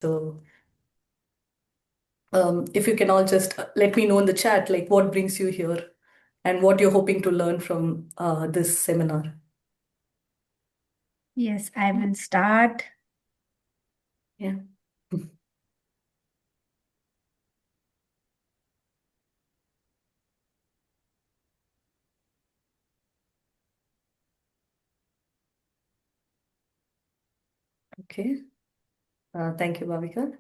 So, if you can all just let me know in the chat, like what brings you here and what you're hoping to learn from this seminar. Yes, I will start. Yeah. Okay. Thank you, Bhavika.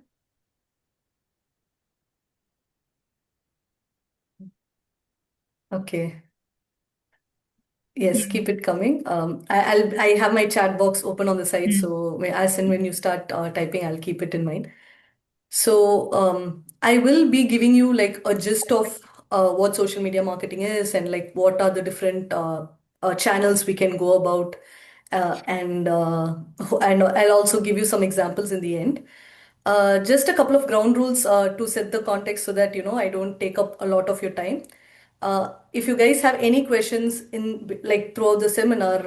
Okay. Yes, Yeah. keep it coming. I have my chat box open on the side, Mm. so as and when you start typing, I'll keep it in mind. So I will be giving you like a gist of what social media marketing is and like what are the different channels we can go about, and I'll also give you some examples in the end. Just a couple of ground rules to set the context so that I don't take up a lot of your time. If you guys have any questions in like throughout the seminar,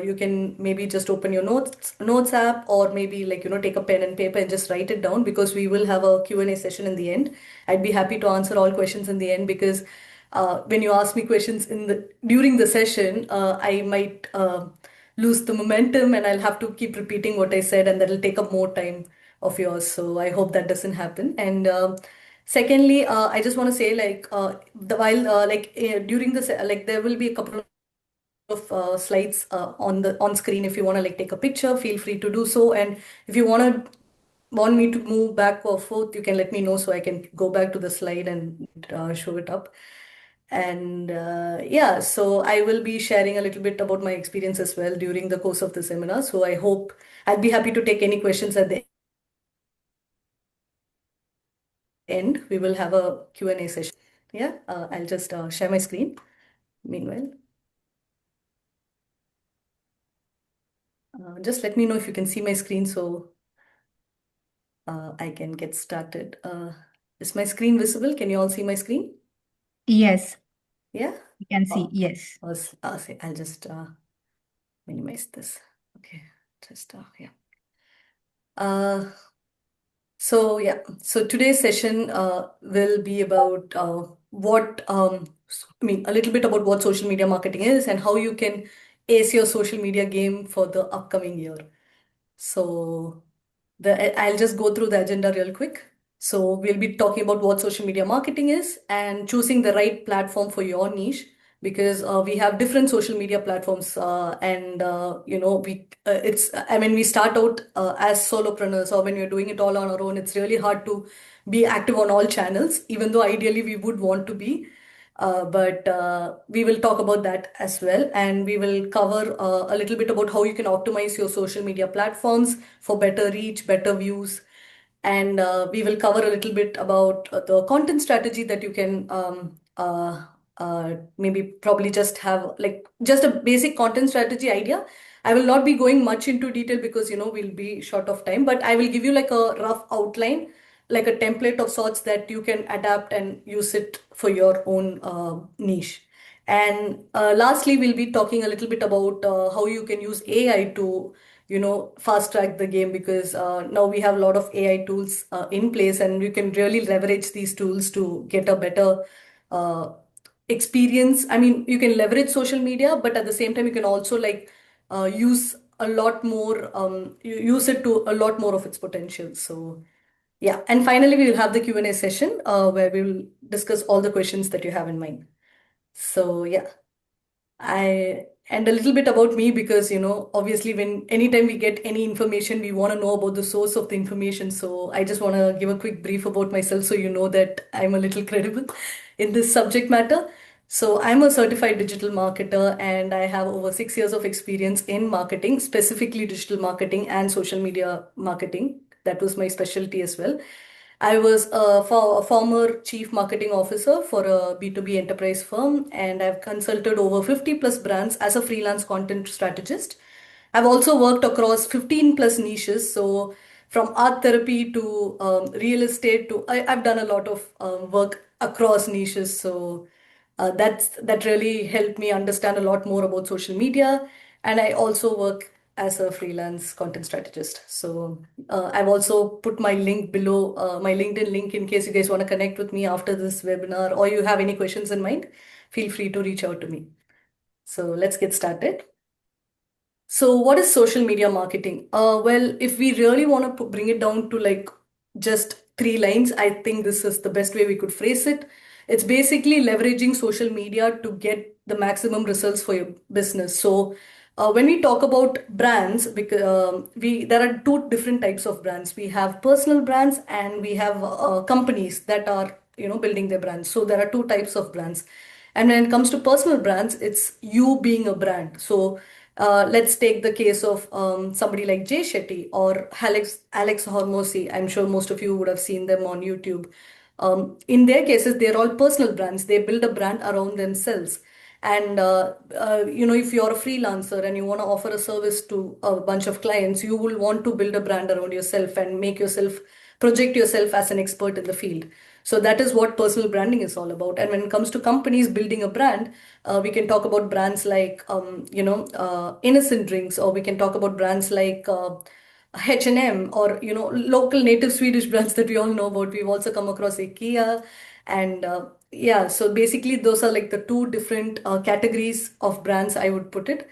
you can maybe just open your notes app, or maybe like take a pen and paper and just write it down, because we will have a Q&A session in the end. I'd be happy to answer all questions in the end, because when you ask me questions in the during the session, I might lose the momentum and I'll have to keep repeating what I said, and that'll take up more time of yours. So I hope that doesn't happen. And secondly, I just want to say like during this like there will be a couple of slides on screen. If you want to like take a picture, feel free to do so. And if you want me to move back or forth, you can let me know so I can go back to the slide and show it up. And yeah, so I will be sharing a little bit about my experience as well during the course of the seminar. So I hope I'll be happy to take any questions at the end. We will have a Q&A session. Yeah, I'll just share my screen meanwhile. Just let me know if you can see my screen so I can get started. Is my screen visible? Can you all see my screen? Yes, Yeah? you can see. Oh, Yes. I'll just minimize this. Okay, just yeah. Uh, so today's session will be about a little bit about what social media marketing is and how you can ace your social media game for the upcoming year. So I'll just go through the agenda real quick. So we'll be talking about what social media marketing is and choosing the right platform for your niche, because we have different social media platforms, and we it's I mean we start out as solopreneurs, or when we're doing it all on our own, it's really hard to be active on all channels, even though ideally we would want to be. But we will talk about that as well, and we will cover a little bit about how you can optimize your social media platforms for better reach, better views, and we will cover a little bit about the content strategy that you can maybe probably just have like just a basic content strategy idea. I will not be going much into detail because we'll be short of time, but I will give you like a rough outline, like a template of sorts that you can adapt and use it for your own niche. And lastly, we'll be talking a little bit about how you can use AI to fast track the game, because now we have a lot of AI tools in place, and you can really leverage these tools to get a better uh, experience. I mean, you can leverage social media, but at the same time, you can also like use a lot more, use it to a lot more of its potential. So yeah, and finally, we will have the Q&A session where we will discuss all the questions that you have in mind. So yeah. And a little bit about me, because obviously when anytime we get any information, we want to know about the source of the information. So I just want to give a quick brief about myself so you know that I'm a little credible in this subject matter. So I'm a certified digital marketer, and I have over 6 years of experience in marketing, specifically digital marketing and social media marketing. That was my specialty as well. I was a former chief marketing officer for a B2B enterprise firm, and I've consulted over 50 plus brands as a freelance content strategist. I've also worked across 15 plus niches. So from art therapy to real estate to I've done a lot of work across niches. So that really helped me understand a lot more about social media. And I also work as a freelance content strategist. So I've also put my link below, my LinkedIn link in case you guys want to connect with me after this webinar or you have any questions in mind, feel free to reach out to me. So let's get started. So, what is social media marketing? Well, if we really want to bring it down to like just three lines, I think this is the best way we could phrase it. It's basically leveraging social media to get the maximum results for your business. So, when we talk about brands, because we there are two different types of brands. We have personal brands and we have companies that are building their brands. So there are two types of brands. And when it comes to personal brands, it's you being a brand. So let's take the case of somebody like Jay Shetty or Alex Hormozy. I'm sure most of you would have seen them on YouTube. In their cases, they're all personal brands. They build a brand around themselves. And if you're a freelancer and you want to offer a service to a bunch of clients, you will want to build a brand around yourself and make yourself project yourself as an expert in the field. So that is what personal branding is all about. And when it comes to companies building a brand, we can talk about brands like Innocent Drinks, or we can talk about brands like H&M, or local native Swedish brands that we all know about. We've also come across IKEA, and yeah. So basically, those are like the two different categories of brands I would put it.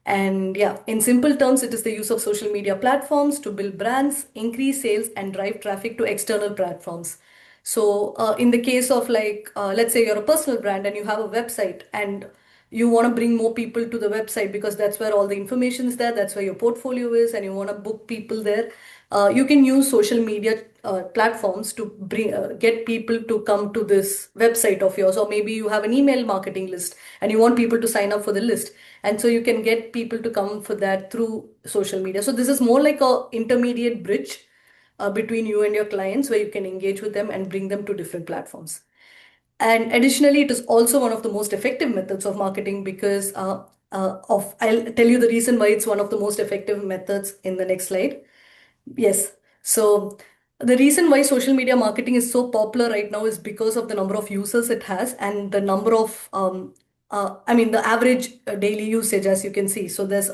And yeah, in simple terms, it is the use of social media platforms to build brands, increase sales, and drive traffic to external platforms. So, in the case of like, let's say you're a personal brand and you have a website and you want to bring more people to the website because that's where all the information is there, that's where your portfolio is, and you want to book people there. You can use social media platforms to get people to come to this website of yours, or maybe you have an email marketing list and you want people to sign up for the list, and so you can get people to come for that through social media. So this is more like a intermediate bridge between you and your clients, where you can engage with them and bring them to different platforms. And additionally, it is also one of the most effective methods of marketing because I'll tell you the reason why it's one of the most effective methods in the next slide. Yes. So the reason why social media marketing is so popular right now is because of the number of users it has and the number of, I mean, the average daily usage, as you can see. So there's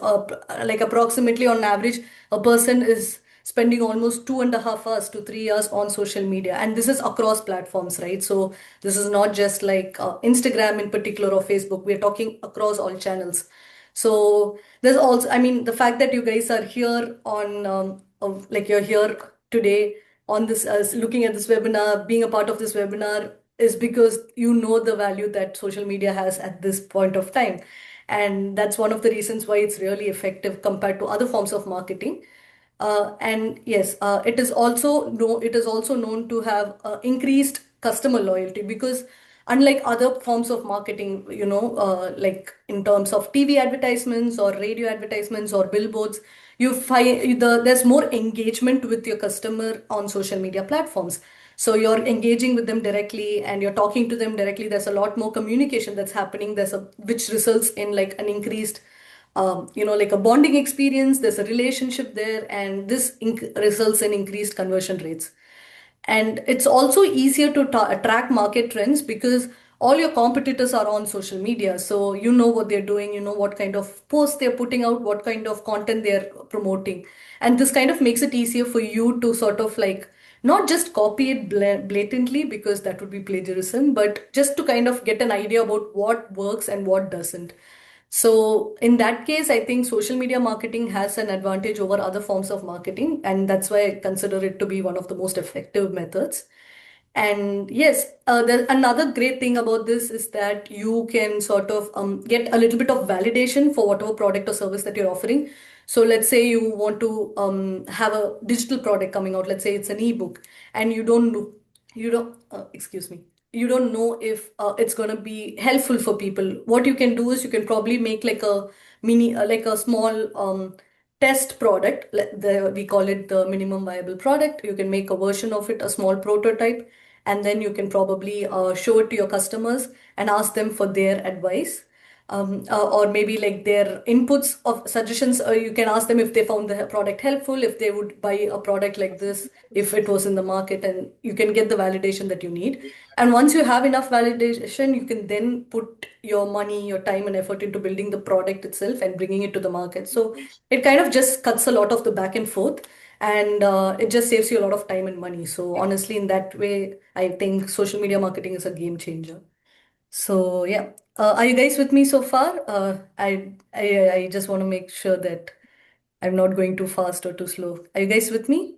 like approximately on average, a person is spending almost 2.5 hours to 3 hours on social media. And this is across platforms, right? So this is not just like Instagram in particular or Facebook. We're talking across all channels. So there's also, I mean, the fact that you guys are here on, like you're here today on this, looking at this webinar, being a part of this webinar is because you know the value that social media has at this point of time. And that's one of the reasons why it's really effective compared to other forms of marketing. And yes, it is also known to have increased customer loyalty because unlike other forms of marketing, like in terms of TV advertisements or radio advertisements or billboards, you find there's more engagement with your customer on social media platforms. So you're engaging with them directly and you're talking to them directly. There's a lot more communication that's happening. Which results in like an increased like a bonding experience, there's a relationship there, and this results in increased conversion rates. And it's also easier to track market trends because all your competitors are on social media. So you know what they're doing, you know what kind of posts they're putting out, what kind of content they're promoting. And this kind of makes it easier for you to sort of like not just copy it blatantly because that would be plagiarism, but just to kind of get an idea about what works and what doesn't. So in that case, I think social media marketing has an advantage over other forms of marketing, and that's why I consider it to be one of the most effective methods. And yes, another great thing about this is that you can sort of get a little bit of validation for whatever product or service that you're offering. So let's say you want to have a digital product coming out. Let's say it's an ebook, and excuse me, you don't know if it's going to be helpful for people. What you can do is you can probably make like a like a small test product. We call it the minimum viable product. You can make a version of it, a small prototype, and then you can probably show it to your customers and ask them for their advice. or maybe like their inputs of suggestions. You can ask them if they found the product helpful, if they would buy a product like this if it was in the market, and you can get the validation that you need. And once you have enough validation, you can then put your money, your time, and effort into building the product itself and bringing it to the market. So it kind of just cuts a lot of the back and forth, and it just saves you a lot of time and money. So honestly, in that way, I think social media marketing is a game changer. So yeah, are you guys with me so far? I just want to make sure that I'm not going too fast or too slow. Are you guys with me?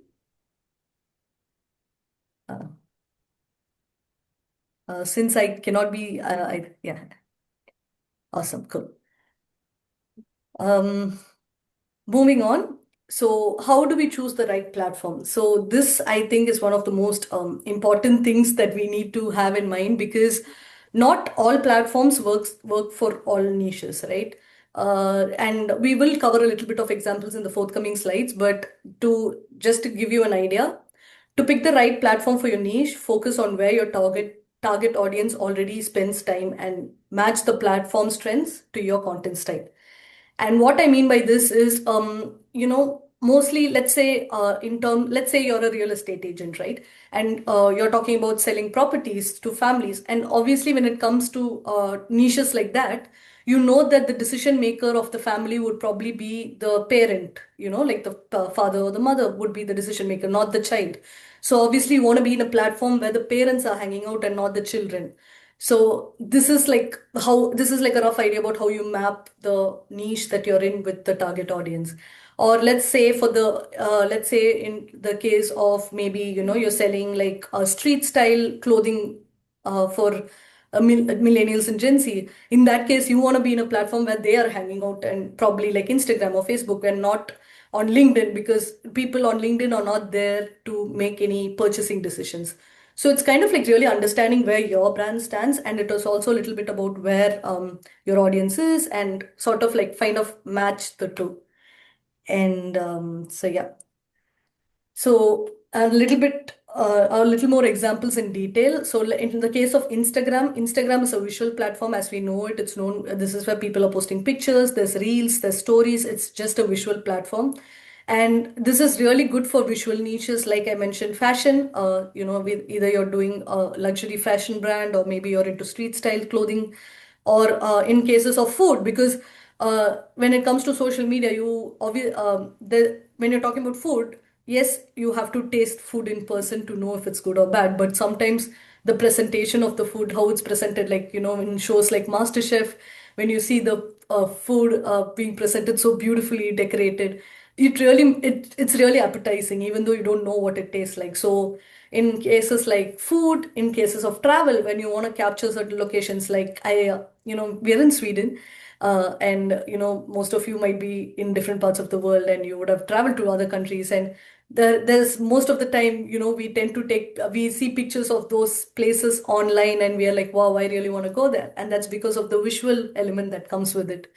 Uh, since I cannot be, yeah, awesome, cool. Um, Moving on. So, how do we choose the right platform? So, this I think is one of the most important things that we need to have in mind, because not all platforms work for all niches, right? And we will cover a little bit of examples in the forthcoming slides, but to just to give you an idea, to pick the right platform for your niche, focus on where your target audience already spends time and match the platform's trends to your content style. And what I mean by this is, mostly, let's say you're a real estate agent, right? And you're talking about selling properties to families. And obviously, when it comes to niches like that, you know that the decision maker of the family would probably be the parent, like the father or the mother would be the decision maker, not the child. So obviously, you want to be in a platform where the parents are hanging out and not the children. So this is like a rough idea about how you map the niche that you're in with the target audience. Or let's say in the case of, maybe you're selling like a street style clothing for millennials and Gen Z. In that case, you want to be in a platform where they are hanging out, and probably like Instagram or Facebook, and not on LinkedIn, because people on LinkedIn are not there to make any purchasing decisions. So it's kind of like really understanding where your brand stands, and it is also a little bit about where your audience is, and sort of like kind of match the two. And so yeah, so a little more examples in detail. So in the case of Instagram, Instagram is a visual platform as we know it. It's known, this is where people are posting pictures, there's reels, there's stories. It's just a visual platform. And this is really good for visual niches, like I mentioned, fashion. With either you're doing a luxury fashion brand, or maybe you're into street style clothing, or in cases of food, because when it comes to social media, when you're talking about food, yes, you have to taste food in person to know if it's good or bad. But sometimes the presentation of the food, how it's presented, like in shows like MasterChef, when you see the food being presented so beautifully decorated, it's really appetizing, even though you don't know what it tastes like. So in cases like food, in cases of travel, when you want to capture certain locations, like we're in Sweden, and most of you might be in different parts of the world, and you would have traveled to other countries, and there's most of the time, we see pictures of those places online, and we are like, wow, I really want to go there. And that's because of the visual element that comes with it.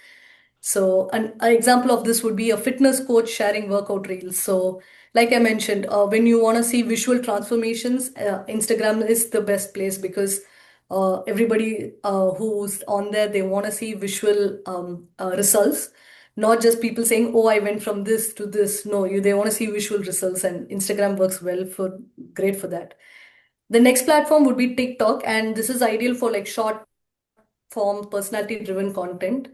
So an example of this would be a fitness coach sharing workout reels. So like I mentioned, when you want to see visual transformations, Instagram is the best place, because everybody who's on there, they want to see visual results, not just people saying, oh, I went from this to this. No, they want to see visual results, and Instagram works great for that. The next platform would be TikTok, and this is ideal for like short form, personality driven content.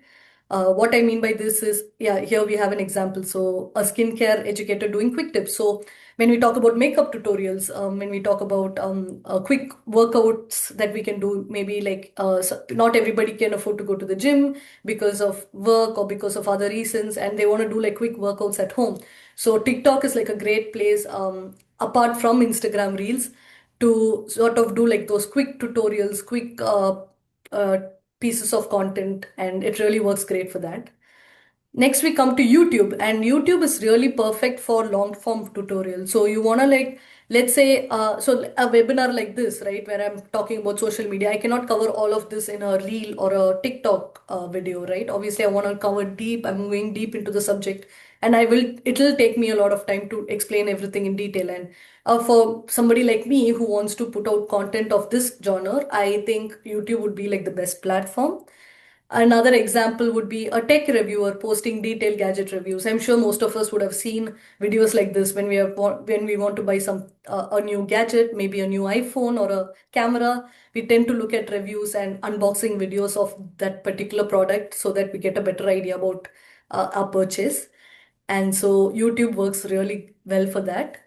What I mean by this is, yeah, here we have an example. So, a skincare educator doing quick tips. So, when we talk about makeup tutorials, when we talk about quick workouts that we can do, maybe like not everybody can afford to go to the gym because of work or because of other reasons, and they want to do like quick workouts at home. So, TikTok is like a great place, apart from Instagram Reels, to sort of do like those quick tutorials, quick uh, pieces of content, and it really works great for that. Next, we come to YouTube, and YouTube is really perfect for long form tutorials. So you want to like, let's say, so a webinar like this, right, where I'm talking about social media, I cannot cover all of this in a reel or a TikTok video, right? Obviously, I want to cover deep. I'm going deep into the subject, and it'll take me a lot of time to explain everything in detail. And for somebody like me who wants to put out content of this genre, I think YouTube would be like the best platform. Another example would be a tech reviewer posting detailed gadget reviews. I'm sure most of us would have seen videos like this when when we want to buy a new gadget, maybe a new iPhone or a camera. We tend to look at reviews and unboxing videos of that particular product so that we get a better idea about our purchase. And so YouTube works really well for that.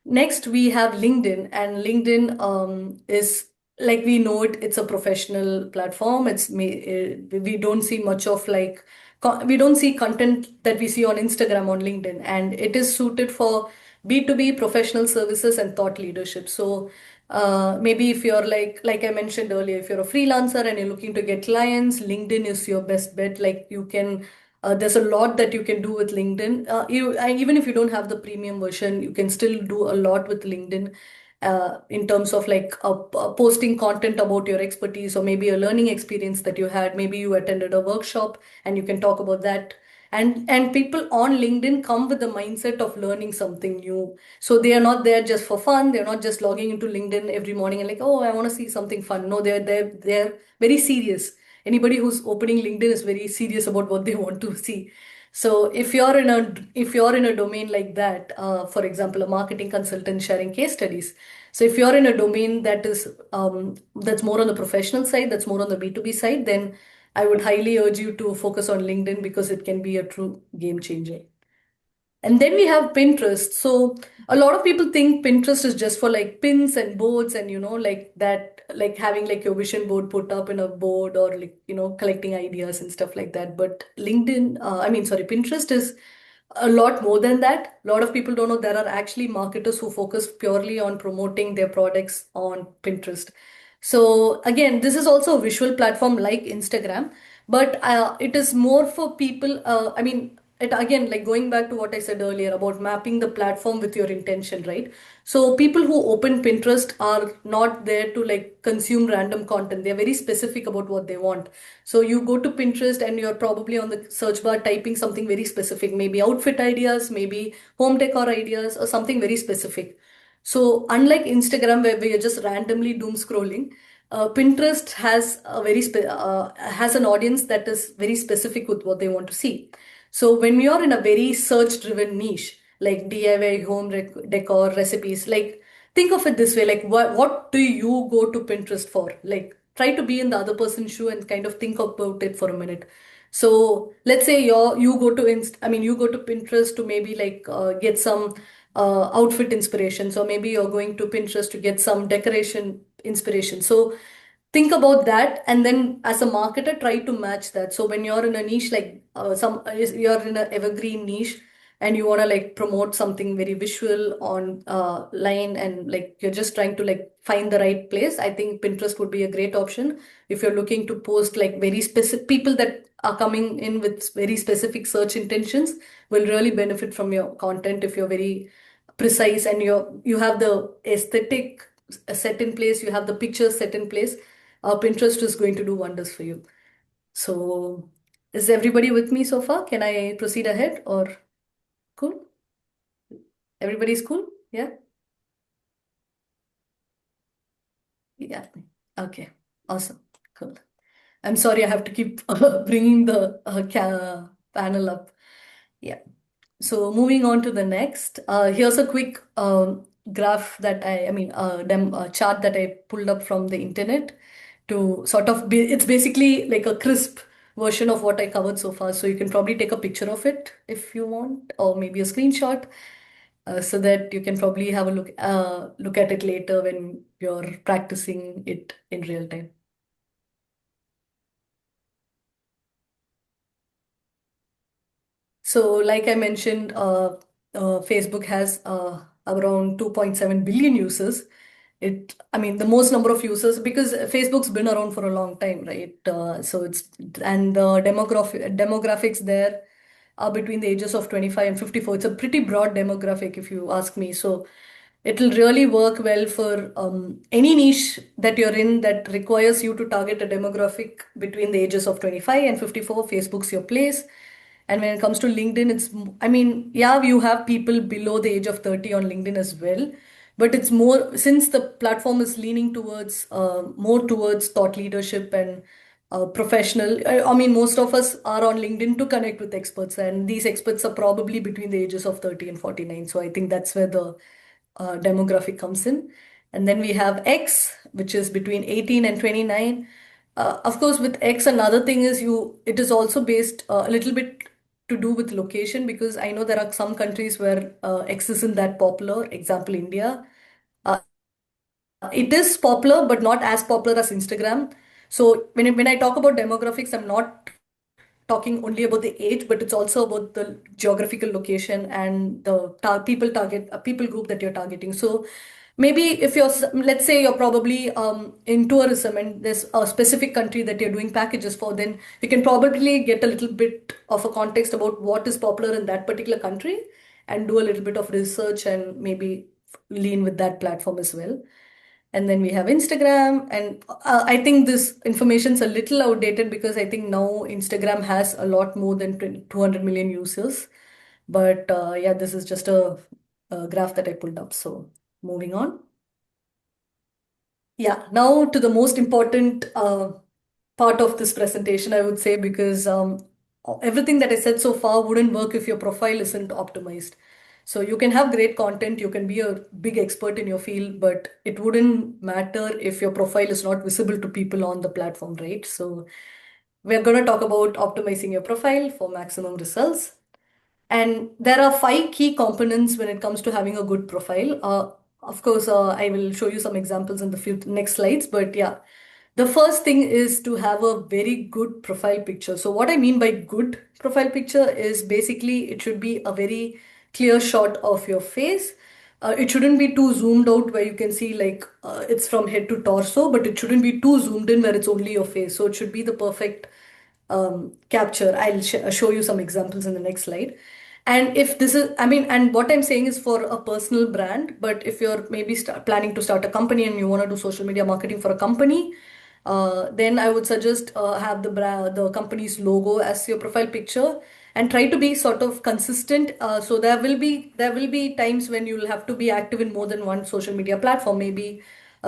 Next, we have LinkedIn, and LinkedIn is like we know it. It's a professional platform. We don't see much of like we don't see content that we see on Instagram on LinkedIn, and it is suited for B2B professional services and thought leadership. So maybe if you're like I mentioned earlier, if you're a freelancer and you're looking to get clients, LinkedIn is your best bet. Like you can there's a lot that you can do with LinkedIn. Even if you don't have the premium version, you can still do a lot with LinkedIn in terms of like posting content about your expertise or maybe a learning experience that you had. Maybe you attended a workshop and you can talk about that. And people on LinkedIn come with the mindset of learning something new. So they are not there just for fun. They're not just logging into LinkedIn every morning and like, oh, I want to see something fun. No, they're very serious. Anybody who's opening LinkedIn is very serious about what they want to see. So if you're in a domain like that, for example, a marketing consultant sharing case studies. So if you're in a domain that's more on the professional side, that's more on the B2B side, then I would highly urge you to focus on LinkedIn because it can be a true game changer. And then we have Pinterest. So a lot of people think Pinterest is just for like pins and boards and like that, like having like your vision board put up in a board or like collecting ideas and stuff like that. But Pinterest is a lot more than that. A lot of people don't know there are actually marketers who focus purely on promoting their products on Pinterest. So again, this is also a visual platform like Instagram, but it is more for people. It again, like going back to what I said earlier about mapping the platform with your intention, right? So people who open Pinterest are not there to like consume random content. They're very specific about what they want. So you go to Pinterest and you're probably on the search bar typing something very specific, maybe outfit ideas, maybe home decor ideas, or something very specific. So unlike Instagram where you're just randomly doom scrolling, Pinterest has an audience that is very specific with what they want to see. So when you're in a very search-driven niche like DIY decor recipes, like think of it this way: like what do you go to Pinterest for? Like try to be in the other person's shoe and kind of think about it for a minute. So let's say you go to Pinterest to maybe like get some outfit inspiration. So maybe you're going to Pinterest to get some decoration inspiration. So think about that, and then as a marketer, try to match that. So when you're in a niche like you're in an evergreen niche and you want to like promote something very visual on line and like you're just trying to like find the right place, I think Pinterest would be a great option if you're looking to post like very specific people that are coming in with very specific search intentions will really benefit from your content if you're very precise and you have the aesthetic set in place, you have the pictures set in place. Pinterest is going to do wonders for you. So is everybody with me so far? Can I proceed ahead or cool? Everybody's cool? Yeah? Yeah. Okay. Awesome. Cool. I'm sorry, I have to keep bringing the panel up. Yeah. So moving on to the next, here's a quick graph that chart that I pulled up from the internet to sort of be, it's basically like a crisp version of what I covered so far. So you can probably take a picture of it if you want, or maybe a screenshot, so that you can probably have a look at it later when you're practicing it in real time. So, like I mentioned, Facebook has around 2.7 billion users. The most number of users because Facebook's been around for a long time, right? And the demographics there are between the ages of 25 and 54. It's a pretty broad demographic, if you ask me. So, it'll really work well for any niche that you're in that requires you to target a demographic between the ages of 25 and 54. Facebook's your place. And when it comes to LinkedIn, yeah, you have people below the age of 30 on LinkedIn as well. But it's more, since the platform is leaning towards more towards thought leadership and professional. I mean, most of us are on LinkedIn to connect with experts, and these experts are probably between the ages of 30 and 49. So I think that's where the demographic comes in. And then we have X, which is between 18 and 29. Of course, with X, another thing is it is also based a little bit to do with location, because I know there are some countries where X isn't that popular. Example, India. Uh, it is popular, but not as popular as Instagram. So when I talk about demographics, I'm not talking only about the age, but it's also about the geographical location and the people group that you're targeting. So maybe if let's say you're probably in tourism and there's a specific country that you're doing packages for, then you can probably get a little bit of a context about what is popular in that particular country and do a little bit of research and maybe lean with that platform as well. And then we have Instagram, and I think this information's a little outdated because I think now Instagram has a lot more than 200 million users. But yeah, this is just a graph that I pulled up. So moving on. Yeah, now to the most important part of this presentation, I would say, because everything that I said so far wouldn't work if your profile isn't optimized. So you can have great content, you can be a big expert in your field, but it wouldn't matter if your profile is not visible to people on the platform, right? So we're going to talk about optimizing your profile for maximum results. And there are five key components when it comes to having a good profile. Of course, I will show you some examples in the few next slides, but yeah, the first thing is to have a very good profile picture. So what I mean by good profile picture is basically it should be a very clear shot of your face. It shouldn't be too zoomed out where you can see like it's from head to torso, but it shouldn't be too zoomed in where it's only your face. So it should be the perfect capture. I'll show you some examples in the next slide. And if this is, I mean, and what I'm saying is for a personal brand, but if you're maybe planning to start a company and you want to do social media marketing for a company, then I would suggest have the company's logo as your profile picture and try to be sort of consistent. So there will be times when you'll have to be active in more than one social media platform. Maybe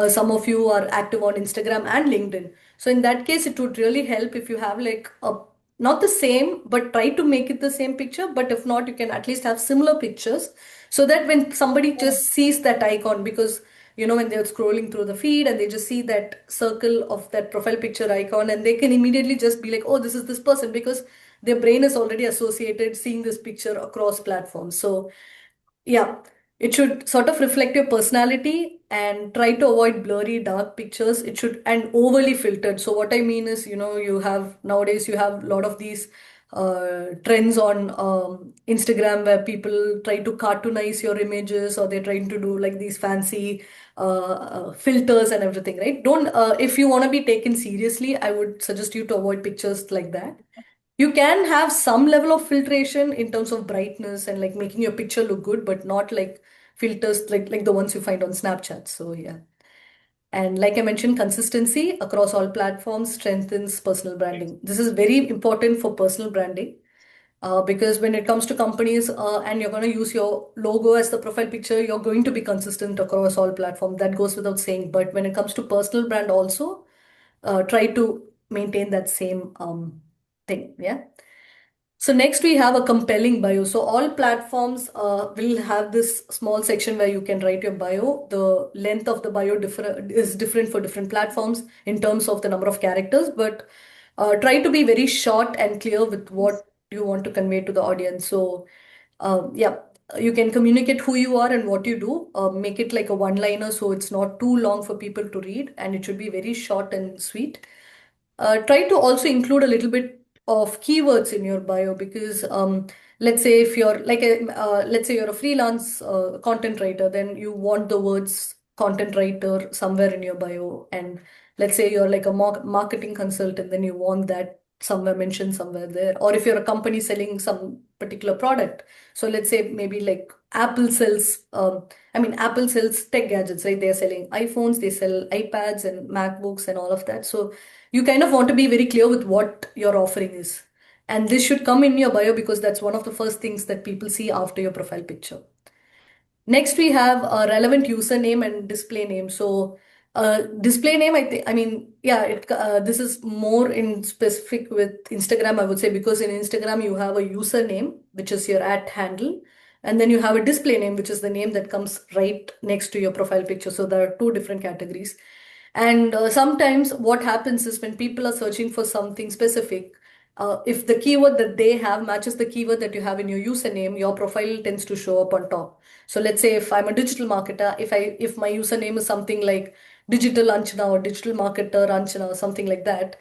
some of you are active on Instagram and LinkedIn. So in that case, it would really help if you have like a not the same, but try to make it the same picture. But if not, you can at least have similar pictures so that when somebody just sees that icon, because when they're scrolling through the feed and they just see that circle of that profile picture icon, and they can immediately just be like, oh, this is this person, because their brain is already associated seeing this picture across platforms. So yeah, it should sort of reflect your personality and try to avoid blurry, dark pictures. It should, and overly filtered. So what I mean is, nowadays you have a lot of these trends on Instagram where people try to cartoonize your images, or they're trying to do like these fancy filters and everything, right? Don't, if you want to be taken seriously, I would suggest you to avoid pictures like that. You can have some level of filtration in terms of brightness and like making your picture look good, but not like filters like the ones you find on Snapchat. So yeah. And like I mentioned, consistency across all platforms strengthens personal branding. This is very important for personal branding. Because when it comes to companies and you're going to use your logo as the profile picture, you're going to be consistent across all platforms. That goes without saying. But when it comes to personal brand also, try to maintain that same thing. Yeah. So next we have a compelling bio. So all platforms will have this small section where you can write your bio. The length of the bio is different for different platforms in terms of the number of characters, but try to be very short and clear with what you want to convey to the audience. So yeah, you can communicate who you are and what you do. Make it like a one-liner so it's not too long for people to read, and it should be very short and sweet. Try to also include a little bit of keywords in your bio, because let's say if you're like let's say you're a freelance content writer, then you want the words content writer somewhere in your bio. And let's say you're like a marketing consultant, then you want that somewhere mentioned somewhere there. Or if you're a company selling some particular product, so let's say maybe like Apple sells Apple sells tech gadgets, right? They're selling iPhones, they sell iPads and MacBooks and all of that. So you kind of want to be very clear with what your offering is. And this should come in your bio, because that's one of the first things that people see after your profile picture. Next, we have a relevant username and display name. So Display name, I mean, yeah, this is more in specific with Instagram, I would say, because in Instagram you have a username, which is your at handle, and then you have a display name, which is the name that comes right next to your profile picture. So there are two different categories. And sometimes what happens is when people are searching for something specific, if the keyword that they have matches the keyword that you have in your username, your profile tends to show up on top. So let's say if I'm a digital marketer, if my username is something like digital Anchana or digital marketer Anchana or something like that,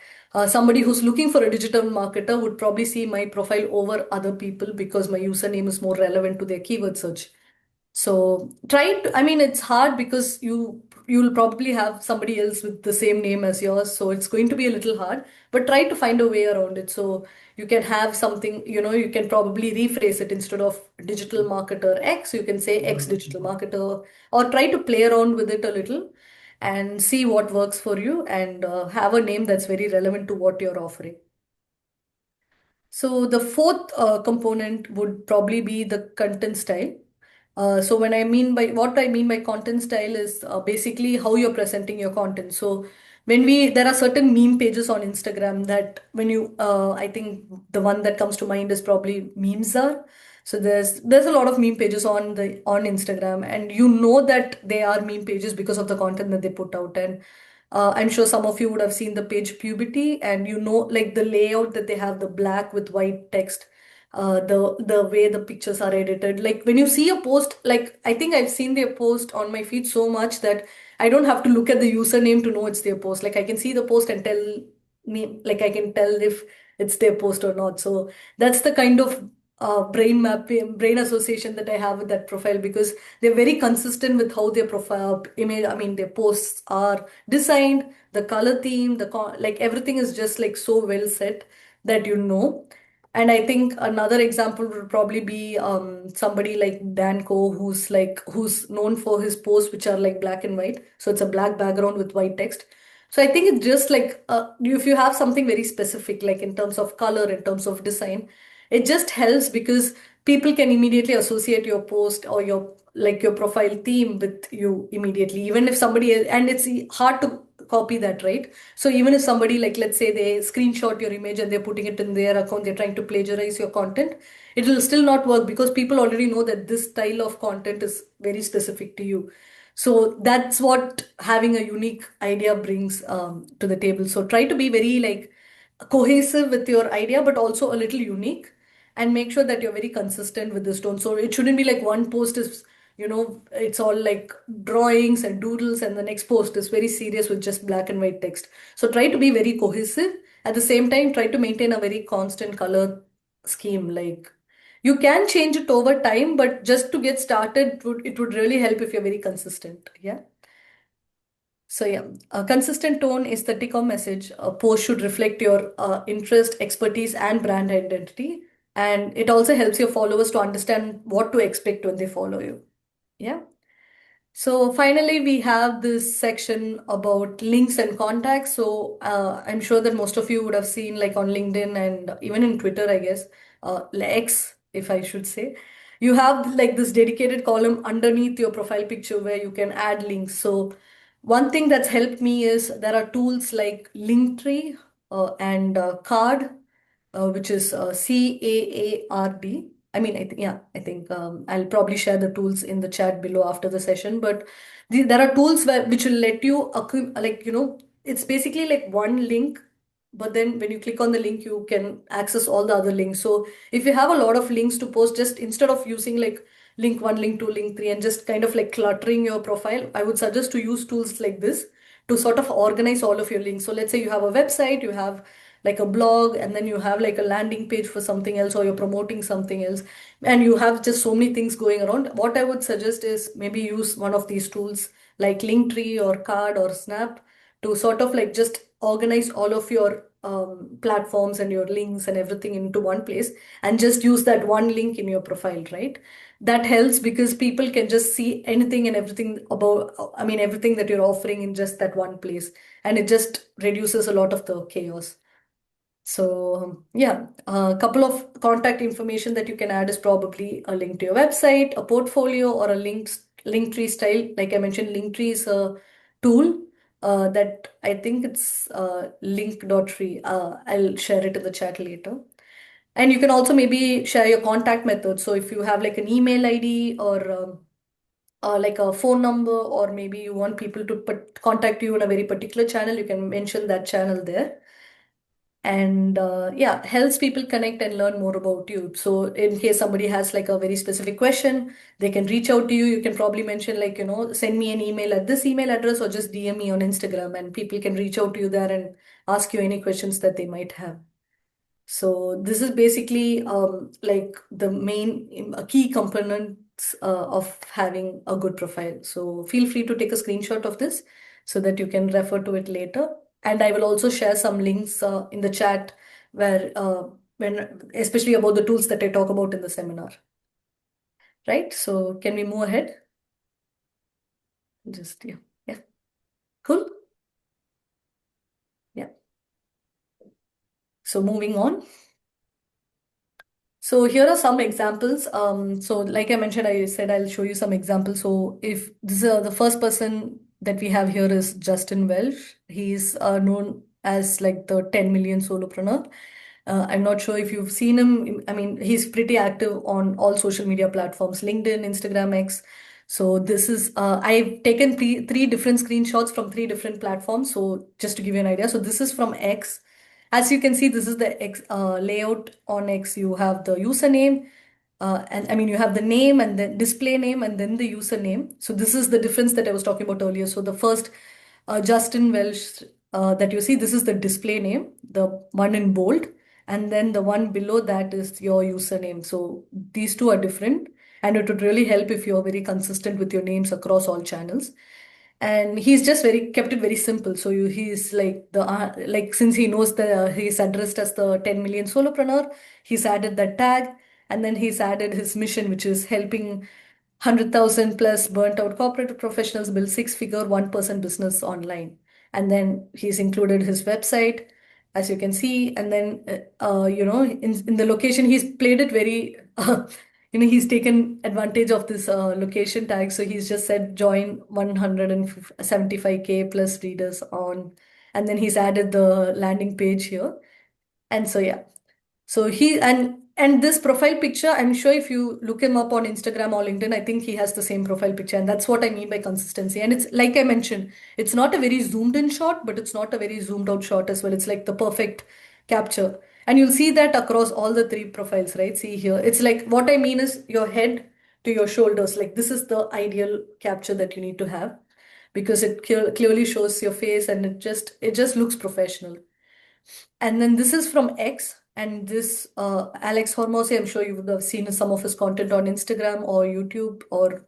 somebody who's looking for a digital marketer would probably see my profile over other people because my username is more relevant to their keyword search. So try to, I mean, it's hard because you'll probably have somebody else with the same name as yours, so it's going to be a little hard, but try to find a way around it. So you can have something, you can probably rephrase it instead of digital marketer X, you can say X digital marketer, or try to play around with it a little and see what works for you and have a name that's very relevant to what you're offering. So the fourth component would probably be the content style. So what I mean by content style is basically how you're presenting your content. So there are certain meme pages on Instagram that I think the one that comes to mind is probably Memesar. So there's a lot of meme pages on Instagram, and you know that they are meme pages because of the content that they put out. And I'm sure some of you would have seen the page Puberty, and like the layout that they have, the black with white text, the way the pictures are edited. Like when you see a post, like I think I've seen their post on my feed so much that I don't have to look at the username to know it's their post. Like I can see the post and like I can tell if it's their post or not. So that's the kind of brain mapping, brain association that I have with that profile, because they're very consistent with how their profile image, I mean, their posts are designed, the color theme, like everything is just like so well set that you know. And I think another example would probably be somebody like Danko, who's known for his posts which are like black and white. So it's a black background with white text. So I think it's just like if you have something very specific, like in terms of color, in terms of design, it just helps because people can immediately associate your post or your profile theme with you immediately, even if and it's hard to copy that, right? So even if somebody, like, let's say they screenshot your image and they're putting it in their account, they're trying to plagiarize your content, it will still not work because people already know that this style of content is very specific to you. So that's what having a unique idea brings to the table. So try to be very like cohesive with your idea, but also a little unique, and make sure that you're very consistent with this tone. So it shouldn't be like one post is, it's all like drawings and doodles, and the next post is very serious with just black and white text. So try to be very cohesive. At the same time, try to maintain a very constant color scheme. Like you can change it over time, but just to get started, it would really help if you're very consistent. Yeah. So yeah, a consistent tone, aesthetic or message. A post should reflect your interest, expertise, and brand identity. And it also helps your followers to understand what to expect when they follow you. Yeah. So finally, we have this section about links and contacts. So I'm sure that most of you would have seen, like on LinkedIn and even in Twitter, I guess, X, if I should say, you have like this dedicated column underneath your profile picture where you can add links. So one thing that's helped me is there are tools like Linktree and Card, which is CAARD. I mean, I think I'll probably share the tools in the chat below after the session. But there are tools which will let you, like, it's basically like one link, but then when you click on the link, you can access all the other links. So if you have a lot of links to post, just instead of using like link one, link two, link three, and just kind of like cluttering your profile, I would suggest to use tools like this to sort of organize all of your links. So let's say you have a website, you have like a blog, and then you have like a landing page for something else, or you're promoting something else, and you have just so many things going around. What I would suggest is maybe use one of these tools like Linktree or Card or Snap to sort of like just organize all of your platforms and your links and everything into one place, and just use that one link in your profile, right? That helps because people can just see anything and everything about, I mean, everything that you're offering in just that one place, and it just reduces a lot of the chaos. So, yeah, a couple of contact information that you can add is probably a link to your website, a portfolio, or a Linktree style. Like I mentioned, Linktree is a tool that I think it's link.tree. I'll share it in the chat later. And you can also maybe share your contact method. So if you have like an email ID or like a phone number, or maybe you want people to contact you in a very particular channel, you can mention that channel there. And yeah, helps people connect and learn more about you. So in case somebody has like a very specific question, they can reach out to you. You can probably mention like, send me an email at this email address, or just DM me on Instagram, and people can reach out to you there and ask you any questions that they might have. So this is basically like the main key components of having a good profile. So feel free to take a screenshot of this so that you can refer to it later. And I will also share some links in the chat where especially about the tools that I talk about in the seminar. Right? So can we move ahead? Just yeah. Yeah. Cool. Yeah. So moving on. So here are some examples. So like I mentioned, I said I'll show you some examples. So if this is the first person that we have here is Justin Welsh. He's known as like the 10 million solopreneur. I'm not sure if you've seen him. I mean, he's pretty active on all social media platforms, LinkedIn, Instagram, X. So this is, I've taken three different screenshots from three different platforms. So just to give you an idea. So this is from X. As you can see, this is the layout on X. You have the username, and I mean, you have the name and then display name and then the username. So this is the difference that I was talking about earlier. So the first Justin Welsh that you see, this is the display name, the one in bold, and then the one below that is your username. So these two are different, and it would really help if you're very consistent with your names across all channels. And he's just very kept it very simple. So he's like like since he knows he's addressed as the 10 million solopreneur, he's added that tag, and then he's added his mission, which is helping 100,000 plus burnt out corporate professionals build six-figure 1% business online. And then he's included his website, as you can see. And then, in the location, he's played it very, he's taken advantage of this location tag. So he's just said join 175K plus readers on. And then he's added the landing page here. And so, yeah. So and this profile picture, I'm sure if you look him up on Instagram or LinkedIn, I think he has the same profile picture. And that's what I mean by consistency. And it's like I mentioned, it's not a very zoomed in shot, but it's not a very zoomed out shot as well. It's like the perfect capture. And you'll see that across all the three profiles, right? See here. It's like what I mean is your head to your shoulders. Like this is the ideal capture that you need to have because it clearly shows your face and it just looks professional. And then this is from X, and this Alex Hormozy, I'm sure you would have seen some of his content on Instagram or YouTube or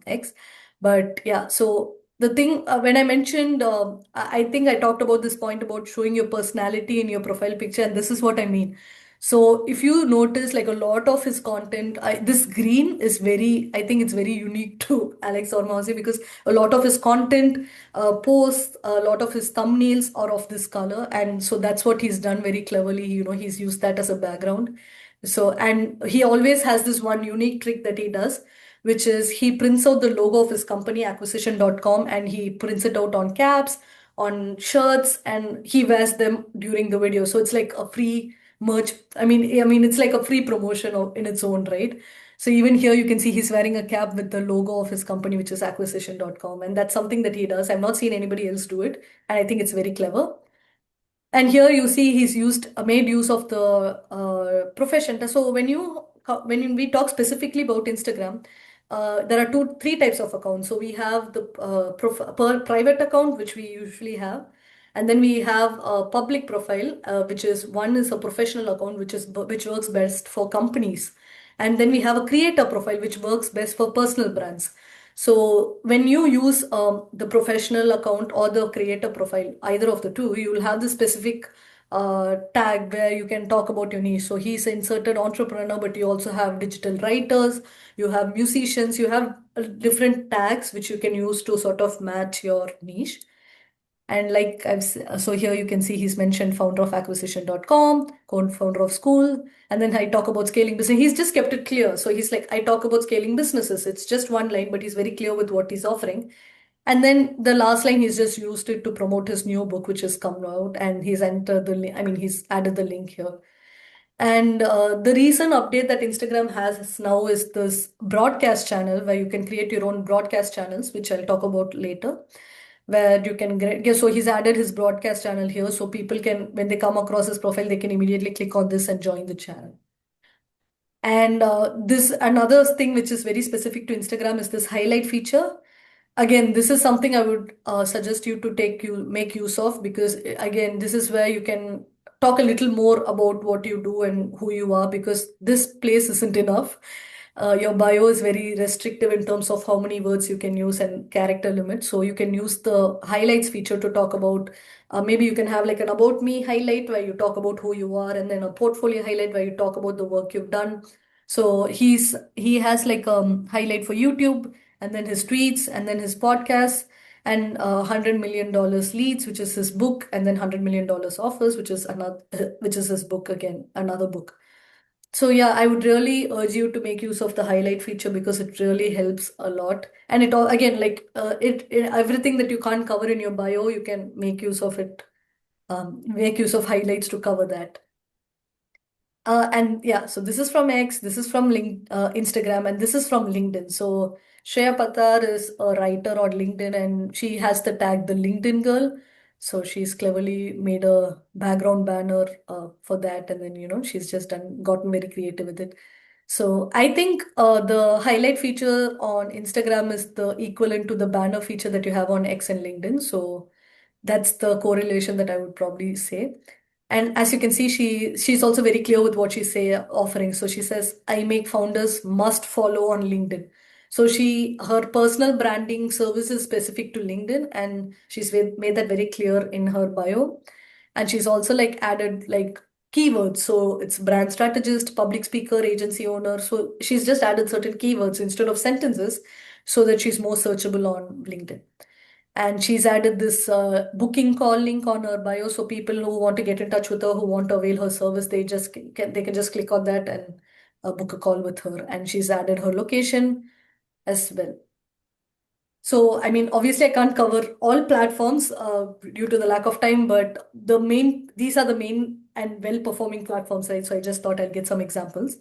X. But yeah, so the thing when I mentioned, I think I talked about this point about showing your personality in your profile picture, and this is what I mean. So if you notice, like a lot of his content, this green is I think it's very unique to Alex Hormozy because a lot of his content posts, a lot of his thumbnails are of this color. And so that's what he's done very cleverly. He's used that as a background. So, and he always has this one unique trick that he does, which is he prints out the logo of his company, acquisition.com, and he prints it out on caps, on shirts, and he wears them during the video. So it's like a free merch. I mean, it's like a free promotion in its own right. So even here you can see he's wearing a cap with the logo of his company, which is acquisition.com. And that's something that he does. I've not seen anybody else do it. And I think it's very clever. And here you see he's made use of the profession. So when we talk specifically about Instagram, there are three types of accounts. So we have the private account, which we usually have, and then we have a public profile, which is one is a professional account, which works best for companies, and then we have a creator profile, which works best for personal brands. So when you use the professional account or the creator profile, either of the two, you will have the specific tag where you can talk about your niche. So he's inserted entrepreneur, but you also have digital writers, you have musicians, you have different tags which you can use to sort of match your niche. And like so here you can see he's mentioned founder of acquisition.com, co-founder of School, and then I talk about scaling business. He's just kept it clear. So he's like, I talk about scaling businesses. It's just one line, but he's very clear with what he's offering. And then the last line, he's just used it to promote his new book, which has come out, and he's entered the link. I mean, he's added the link here. And the recent update that Instagram has now is this broadcast channel where you can create your own broadcast channels, which I'll talk about later. Where you can get, yeah, so he's added his broadcast channel here, so people can, when they come across his profile, they can immediately click on this and join the channel. And this another thing which is very specific to Instagram is this highlight feature. Again, this is something I would suggest you to make use of, because again, this is where you can talk a little more about what you do and who you are, because this place isn't enough. Your bio is very restrictive in terms of how many words you can use and character limit. So you can use the highlights feature to talk about, maybe you can have like an about me highlight where you talk about who you are, and then a portfolio highlight where you talk about the work you've done. So he has like highlight for YouTube, and then his tweets, and then his podcasts, and $100 million leads, which is his book, and then $100 million offers, which is another, which is his book again, another book. So yeah, I would really urge you to make use of the highlight feature because it really helps a lot. And it all again, like everything that you can't cover in your bio, you can make use of it. Make use of highlights to cover that. And yeah, so this is from X, this is from Instagram, and this is from LinkedIn. So Shreya Patar is a writer on LinkedIn, and she has the tag the LinkedIn girl. So she's cleverly made a background banner for that, and then she's just gotten very creative with it. So I think the highlight feature on Instagram is the equivalent to the banner feature that you have on X and LinkedIn. So that's the correlation that I would probably say. And as you can see, she's also very clear with what she's offering. So she says, I make founders must follow on LinkedIn. So her personal branding service is specific to LinkedIn, and she's made that very clear in her bio. And she's also like added like keywords. So it's brand strategist, public speaker, agency owner. So she's just added certain keywords instead of sentences so that she's more searchable on LinkedIn. And she's added this booking call link on her bio, so people who want to get in touch with her, who want to avail her service, they can just click on that and book a call with her. And she's added her location as well. So, I mean, obviously, I can't cover all platforms due to the lack of time, but these are the main and well-performing platforms, right? So I just thought I'd get some examples.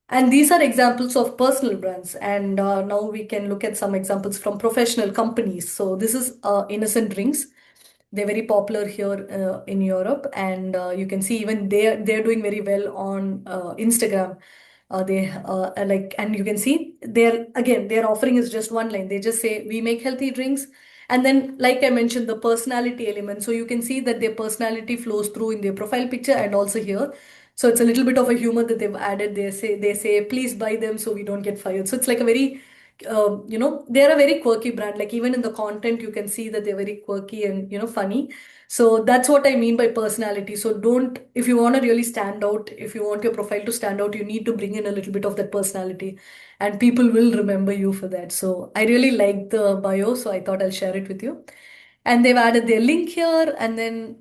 And these are examples of personal brands. And now we can look at some examples from professional companies. So this is Innocent Drinks. They're very popular here in Europe, and you can see even they're doing very well on Instagram. They like, and you can see their offering is just one line. They just say we make healthy drinks, and then like I mentioned, the personality element. So you can see that their personality flows through in their profile picture and also here. So it's a little bit of a humor that they've added. They say please buy them so we don't get fired. So it's like a very they're a very quirky brand. Like even in the content, you can see that they're very quirky and funny. So that's what I mean by personality. So don't, if you want to really stand out, if you want your profile to stand out, you need to bring in a little bit of that personality, and people will remember you for that. So I really like the bio, so I thought I'll share it with you. And they've added their link here, and then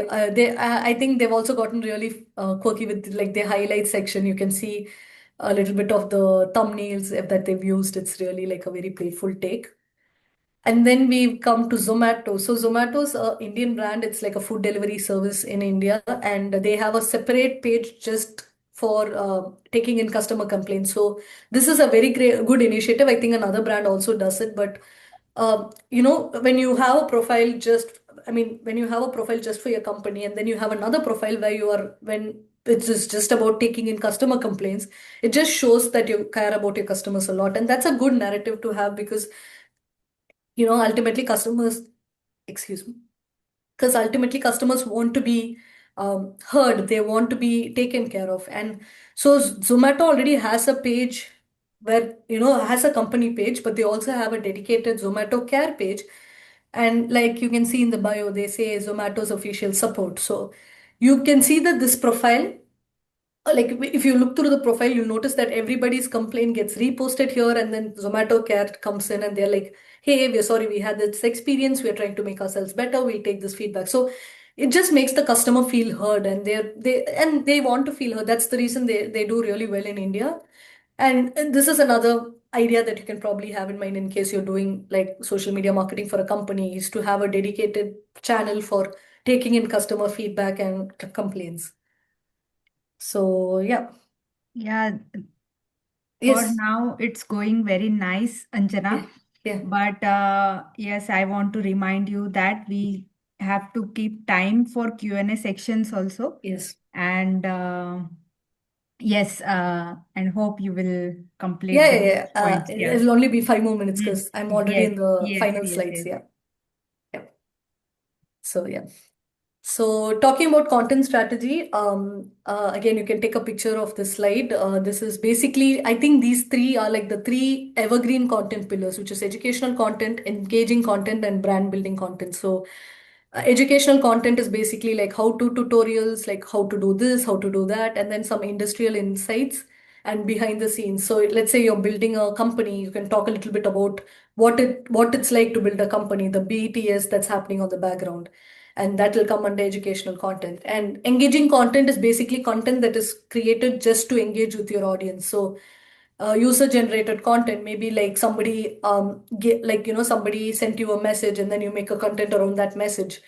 I think they've also gotten really quirky with like their highlight section. You can see a little bit of the thumbnails that they've used. It's really like a very playful take. And then we come to Zomato. So Zomato's a Indian brand. It's like a food delivery service in India, and they have a separate page just for taking in customer complaints. So this is a very good initiative. I think another brand also does it, but when you have a profile when you have a profile just for your company, and then you have another profile where when it's just about taking in customer complaints, it just shows that you care about your customers a lot. And that's a good narrative to have because, ultimately customers, excuse me, because ultimately customers want to be heard, they want to be taken care of. And so Zomato already has a page where, has a company page, but they also have a dedicated Zomato care page. And like you can see in the bio, they say Zomato's official support. So you can see that this profile, like if you look through the profile, you'll notice that everybody's complaint gets reposted here, and then Zomato Care comes in and they're like, hey, we're sorry, we had this experience, we're trying to make ourselves better, we'll take this feedback. So it just makes the customer feel heard, and they want to feel heard. That's the reason they do really well in India. And this is another, idea that you can probably have in mind in case you're doing like social media marketing for a company is to have a dedicated channel for taking in customer feedback and complaints. So yeah, Yeah, for yes, now it's going very nice, yeah, Anjana. yeah, But yes, I want to remind you that we have to keep time for Q&A sections also. yes. And yes, and hope you will Yeah, complete yeah, those yeah. points. Yeah. It'll only be 5 more minutes Mm. because I'm already Yes, in the yes, final yes, slides. yes. Yeah, yeah. So yeah. So talking about content strategy, again, you can take a picture of this slide. This is basically, I think these three are like the three evergreen content pillars, which is educational content, engaging content, and brand building content. So educational content is basically like how-to tutorials, like how to do this, how to do that, and then some industrial insights and behind the scenes. So let's say you're building a company, you can talk a little bit about what it's like to build a company, the BTS that's happening on the background, and that will come under educational content. And engaging content is basically content that is created just to engage with your audience. So user generated content maybe like somebody like somebody sent you a message and then you make a content around that message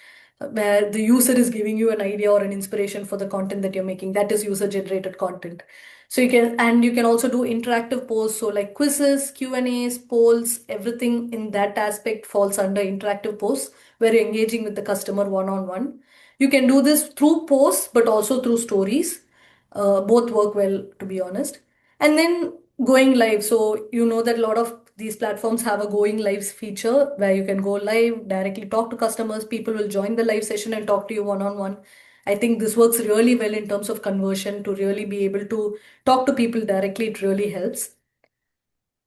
where the user is giving you an idea or an inspiration for the content that you're making. That is user generated content. So you can also do interactive posts, so like quizzes, Q&As, polls, everything in that aspect falls under interactive posts where you're engaging with the customer one on one. You can do this through posts but also through stories. Both work well, to be honest. And then going live. So you know that a lot of these platforms have a going lives feature where you can go live, directly talk to customers. People will join the live session and talk to you one on one. I think this works really well in terms of conversion to really be able to talk to people directly. It really helps.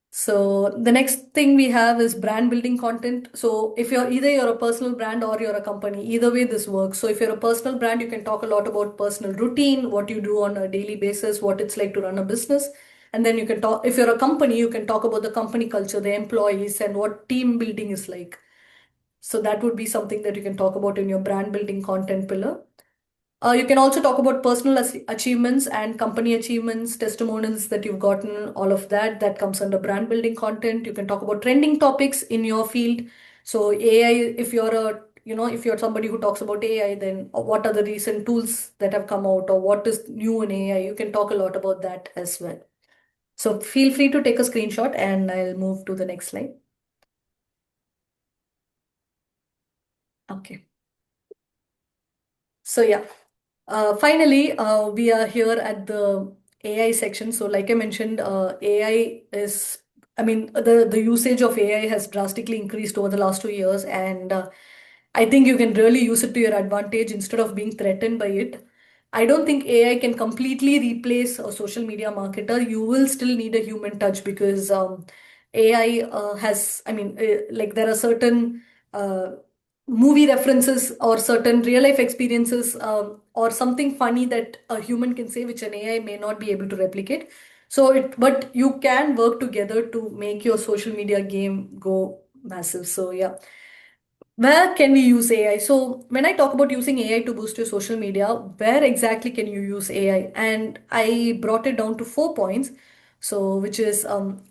So the next thing we have is brand building content. So if you're a personal brand or you're a company, either way this works. So if you're a personal brand, you can talk a lot about personal routine, what you do on a daily basis, what it's like to run a business. And then you can talk, if you're a company, you can talk about the company culture, the employees, and what team building is like. So that would be something that you can talk about in your brand building content pillar. You can also talk about personal achievements and company achievements, testimonials that you've gotten, all of that. That comes under brand building content. You can talk about trending topics in your field. So AI, if you're somebody who talks about AI, then what are the recent tools that have come out or what is new in AI? You can talk a lot about that as well. So feel free to take a screenshot and I'll move to the next slide. Okay. So yeah. Finally, we are here at the AI section. So, like I mentioned, AI is, I mean, the usage of AI has drastically increased over the last 2 years, and I think you can really use it to your advantage instead of being threatened by it. I don't think AI can completely replace a social media marketer. You will still need a human touch because AI has, I mean, like there are certain uh, movie references or certain real life experiences or something funny that a human can say, which an AI may not be able to replicate. But you can work together to make your social media game go massive. So, yeah. Where can we use AI? So, when I talk about using AI to boost your social media, where exactly can you use AI? And I brought it down to 4 points. So, which is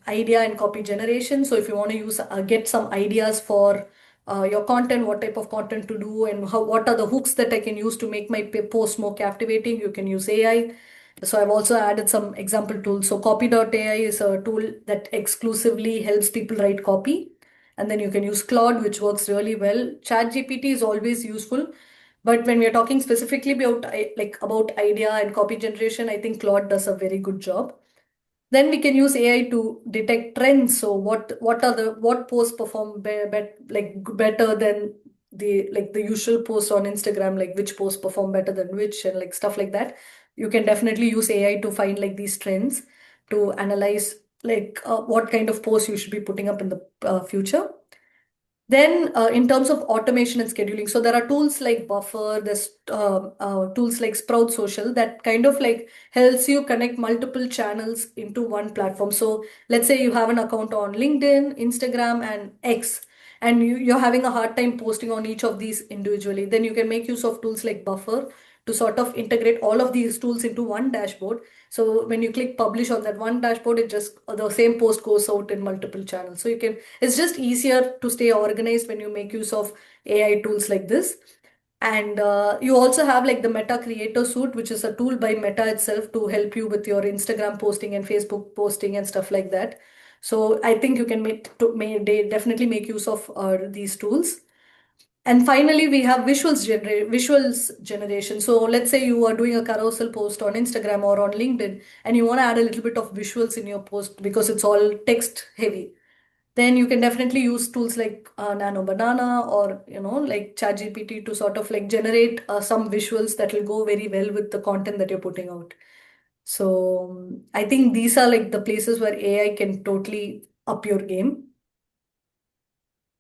idea and copy generation. So, if you want to get some ideas for your content, what type of content to do, and what are the hooks that I can use to make my post more captivating, you can use AI. So, I've also added some example tools. So, copy.ai is a tool that exclusively helps people write copy, and then you can use Claude, which works really well. ChatGPT is always useful, but when we are talking specifically about about idea and copy generation, I think Claude does a very good job. Then we can use AI to detect trends. So what posts perform better than the usual posts on Instagram, like which posts perform better than which, and like stuff like that. You can definitely use AI to find like these trends to analyze what kind of posts you should be putting up in the future. Then, in terms of automation and scheduling, so there are tools like Buffer, there's tools like Sprout Social that kind of like helps you connect multiple channels into one platform. So, let's say you have an account on LinkedIn, Instagram, and X, and you're having a hard time posting on each of these individually. Then you can make use of tools like Buffer to sort of integrate all of these tools into one dashboard. So when you click publish on that one dashboard, it just the same post goes out in multiple channels. So you can, it's just easier to stay organized when you make use of AI tools like this. And you also have like the Meta Creator Suite, which is a tool by Meta itself to help you with your Instagram posting and Facebook posting and stuff like that. So I think you can they definitely make use of these tools. And finally, we have visuals generation. So let's say you are doing a carousel post on Instagram or on LinkedIn, and you want to add a little bit of visuals in your post because it's all text heavy. Then you can definitely use tools like Nano Banana or like ChatGPT to sort of like generate some visuals that will go very well with the content that you're putting out. So I think these are like the places where AI can totally up your game.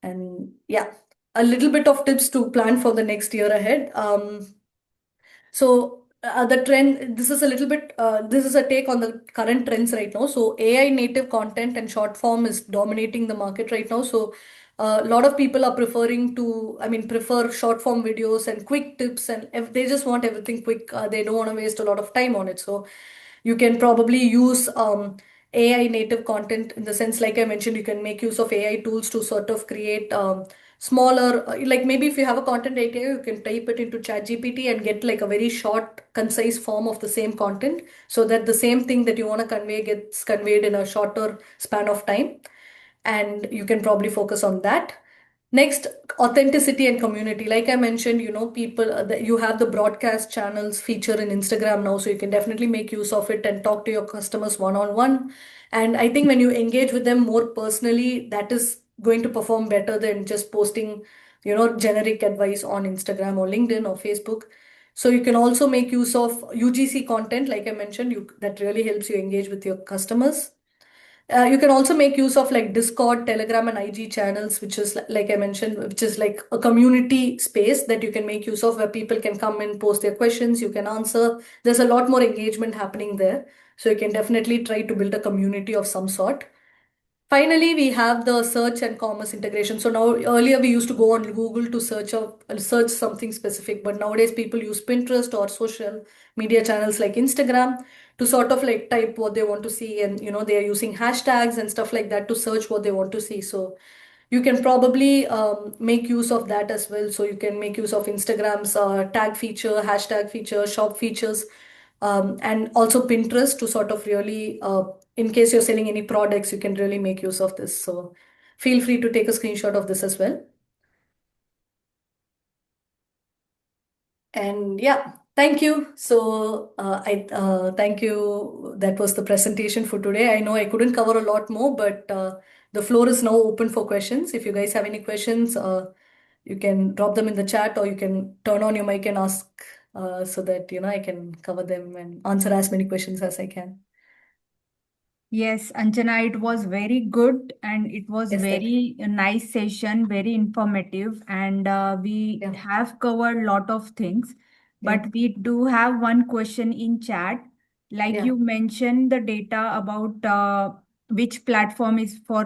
And yeah, a little bit of tips to plan for the next year ahead. The trend, this is a little bit, this is a take on the current trends right now. So AI native content and short form is dominating the market right now. So a lot of people are prefer short form videos and quick tips, and if they just want everything quick, they don't want to waste a lot of time on it. So you can probably use AI native content in the sense, like I mentioned, you can make use of AI tools to sort of create smaller, like maybe if you have a content idea, you can type it into ChatGPT and get like a very short, concise form of the same content so that the same thing that you want to convey gets conveyed in a shorter span of time. And you can probably focus on that. Next, authenticity and community. Like I mentioned, you have the broadcast channels feature in Instagram now, so you can definitely make use of it and talk to your customers one on one. And I think when you engage with them more personally, that is going to perform better than just posting, generic advice on Instagram or LinkedIn or Facebook. So you can also make use of UGC content, like I mentioned, that really helps you engage with your customers. You can also make use of like Discord, Telegram, and IG channels, which is like I mentioned, which is like a community space that you can make use of where people can come and post their questions, you can answer. There's a lot more engagement happening there. So you can definitely try to build a community of some sort. Finally, we have the search and commerce integration. So now earlier we used to go on Google to search something specific, but nowadays people use Pinterest or social media channels like Instagram to sort of like type what they want to see, and they are using hashtags and stuff like that to search what they want to see. So you can probably make use of that as well. So you can make use of Instagram's tag feature, hashtag feature, shop features, and also Pinterest to sort of really, in case you're selling any products, you can really make use of this. So feel free to take a screenshot of this as well. And yeah, thank you. So I thank you. That was the presentation for today. I know I couldn't cover a lot more, but the floor is now open for questions. If you guys have any questions, you can drop them in the chat, or you can turn on your mic and ask, so that I can cover them and answer as many questions as I can. Yes, Anjana, it was very good and it was Yes, thank you. very nice session, very informative, and we Yeah, have covered lot of things. yeah, But we do have one question in chat. Like yeah, you mentioned the data about which platform is for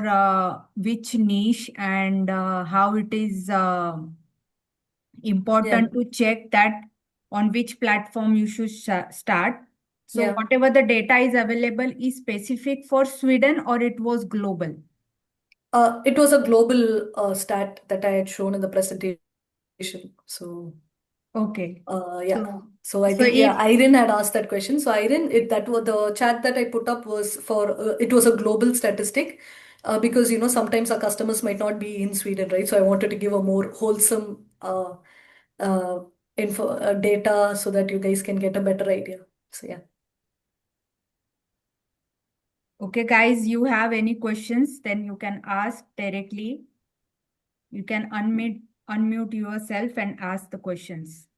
which niche, and how it is yeah, important to check that on which platform you should start. So yeah. whatever the data is available is specific for Sweden or it was global? It was a global stat that I had shown in the presentation. So Okay. yeah. So, So I so think, yeah, if Irene had asked that question. So Irene, that was the chat that I put up was for it was a global statistic, because sometimes our customers might not be in Sweden, right? So I wanted to give a more wholesome uh, info data so that you guys can get a better idea. So yeah. okay, guys, you have any questions, then you can ask directly. You can unmute yourself and ask the questions.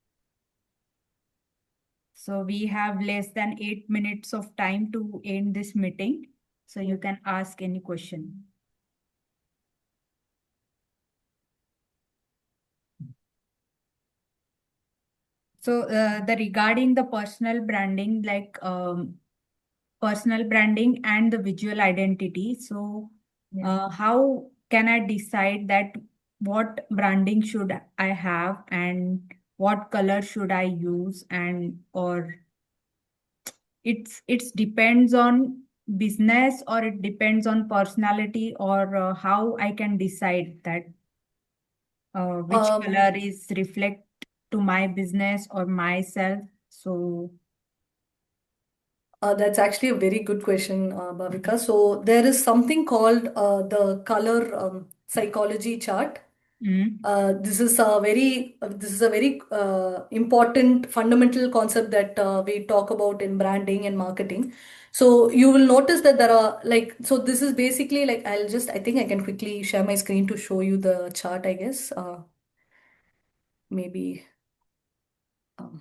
So we have less than 8 minutes of time to end this meeting. So you can ask any question. So the regarding the personal branding, like personal branding and the visual identity. So Yeah. how can I decide that what branding should I have, and what color should I use, and or it's depends on business, or it depends on personality, or how I can decide that which color Um, is reflect to my business or myself. So, that's actually a very good question, Bhavika. So there is something called the color psychology chart. mm, This is a very important fundamental concept that we talk about in branding and marketing. So you will notice that there are like, so this is basically like, I think I can quickly share my screen to show you the chart, I guess. Maybe um,